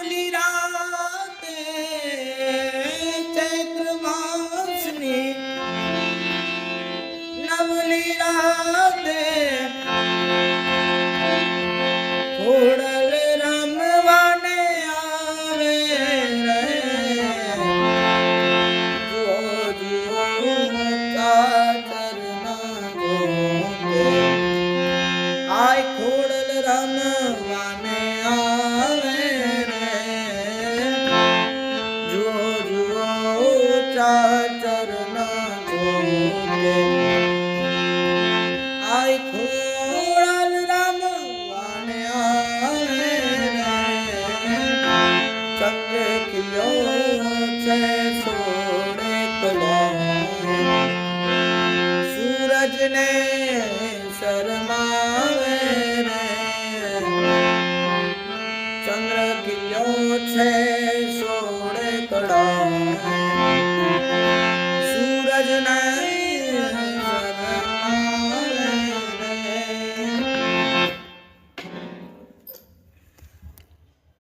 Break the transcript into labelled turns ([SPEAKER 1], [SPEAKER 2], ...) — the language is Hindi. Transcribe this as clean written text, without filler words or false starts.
[SPEAKER 1] नवली राते चैत्र मासनी नवली राते खोड़ल रमवाने आवे रे जो का चरना गोंदे आय खोड़ल रमवाने आवे रे जो चरना गोंदे आय खोड़ल रमवाने आवे रे चंद्र खिलो से सोने कलो सूरज ने शर्मा